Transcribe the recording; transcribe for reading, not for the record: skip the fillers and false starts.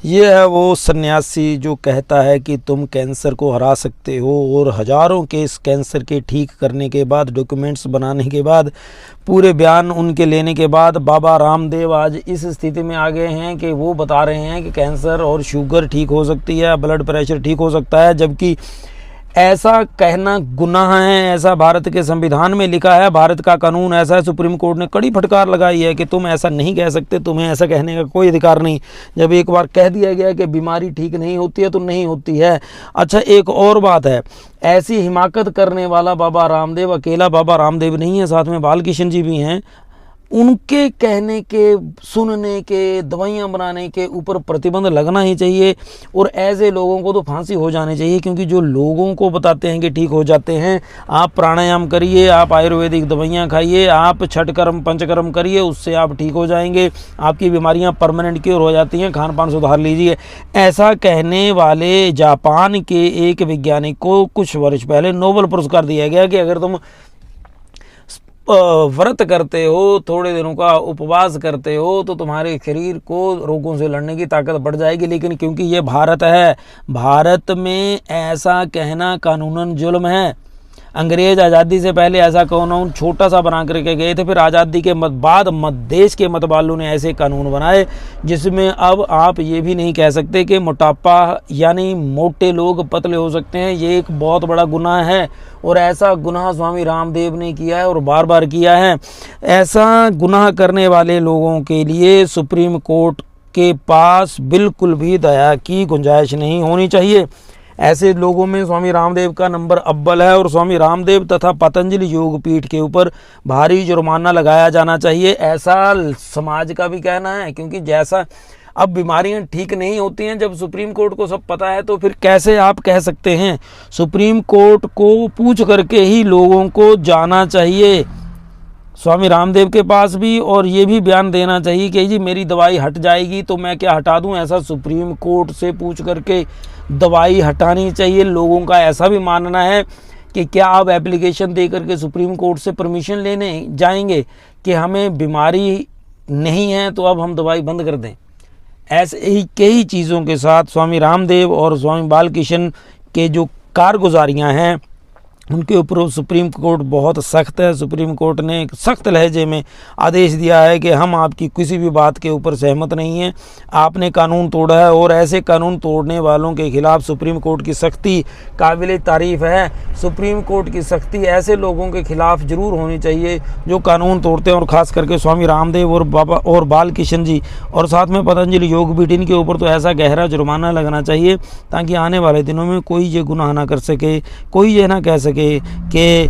ये है वो सन्यासी जो कहता है कि तुम कैंसर को हरा सकते हो, और हज़ारों केस कैंसर के ठीक करने के बाद, डॉक्यूमेंट्स बनाने के बाद, पूरे बयान उनके लेने के बाद बाबा रामदेव आज इस स्थिति में आ गए हैं कि वो बता रहे हैं कि कैंसर और शुगर ठीक हो सकती है, ब्लड प्रेशर ठीक हो सकता है। जबकि ऐसा कहना गुनाह है, ऐसा भारत के संविधान में लिखा है, भारत का कानून ऐसा है। सुप्रीम कोर्ट ने कड़ी फटकार लगाई है कि तुम ऐसा नहीं कह सकते, तुम्हें ऐसा कहने का कोई अधिकार नहीं। जब एक बार कह दिया गया कि बीमारी ठीक नहीं होती है तो नहीं होती है। अच्छा, एक और बात है, ऐसी हिमाकत करने वाला बाबा रामदेव अकेला बाबा रामदेव नहीं है, साथ में बालकिशन जी भी हैं। उनके कहने के, सुनने के, दवाइयाँ बनाने के ऊपर प्रतिबंध लगना ही चाहिए, और ऐसे लोगों को तो फांसी हो जानी चाहिए। क्योंकि जो लोगों को बताते हैं कि ठीक हो जाते हैं, आप प्राणायाम करिए, आप आयुर्वेदिक दवाइयाँ खाइए, आप छठ कर्म पंचकर्म करिए, उससे आप ठीक हो जाएंगे, आपकी बीमारियाँ परमानेंट क्योर हो जाती हैं, खान पान सुधार लीजिए। ऐसा कहने वाले जापान के एक वैज्ञानिक को कुछ वर्ष पहले नोबेल पुरस्कार दिया गया कि अगर तुम व्रत करते हो, थोड़े दिनों का उपवास करते हो, तो तुम्हारे शरीर को रोगों से लड़ने की ताकत बढ़ जाएगी। लेकिन क्योंकि ये भारत है, भारत में ऐसा कहना कानूनन जुल्म है। अंग्रेज आज़ादी से पहले ऐसा कानून छोटा सा बना करके गए थे, फिर आज़ादी के बाद देश के मतवालों ने ऐसे कानून बनाए जिसमें अब आप ये भी नहीं कह सकते कि मोटापा यानी मोटे लोग पतले हो सकते हैं। ये एक बहुत बड़ा गुनाह है, और ऐसा गुनाह स्वामी रामदेव ने किया है और बार बार किया है। ऐसा गुनाह करने वाले लोगों के लिए सुप्रीम कोर्ट के पास बिल्कुल भी दया की गुंजाइश नहीं होनी चाहिए। ऐसे लोगों में स्वामी रामदेव का नंबर अव्वल है, और स्वामी रामदेव तथा पतंजलि योग पीठ के ऊपर भारी जुर्माना लगाया जाना चाहिए, ऐसा समाज का भी कहना है। क्योंकि जैसा अब बीमारियां ठीक नहीं होती हैं, जब सुप्रीम कोर्ट को सब पता है, तो फिर कैसे आप कह सकते हैं? सुप्रीम कोर्ट को पूछ करके ही लोगों को जाना चाहिए, स्वामी रामदेव के पास भी, और ये भी बयान देना चाहिए कि जी मेरी दवाई हट जाएगी तो मैं क्या हटा दूं। ऐसा सुप्रीम कोर्ट से पूछ करके दवाई हटानी चाहिए। लोगों का ऐसा भी मानना है कि क्या आप एप्लीकेशन दे करके सुप्रीम कोर्ट से परमिशन लेने जाएंगे कि हमें बीमारी नहीं है तो अब हम दवाई बंद कर दें। ऐसे ही कई चीज़ों के साथ स्वामी रामदेव और स्वामी बालकिशन के जो कारगुजारियाँ हैं उनके ऊपर सुप्रीम कोर्ट बहुत सख्त है। सुप्रीम कोर्ट ने एक सख्त लहजे में आदेश दिया है कि हम आपकी किसी भी बात के ऊपर सहमत नहीं हैं, आपने कानून तोड़ा है, और ऐसे कानून तोड़ने वालों के खिलाफ सुप्रीम कोर्ट की सख्ती काबिल तारीफ़ है। सुप्रीम कोर्ट की सख्ती ऐसे लोगों के खिलाफ ज़रूर होनी चाहिए जो कानून तोड़ते हैं, और ख़ास करके स्वामी रामदेव और बाबा और बालकिशन जी और साथ में पतंजलि योग पीठ, इनके ऊपर तो ऐसा गहरा जुर्माना लगना चाहिए ताकि आने वाले दिनों में कोई ये गुनाह ना कर सके, कोई ये ना कह सके कि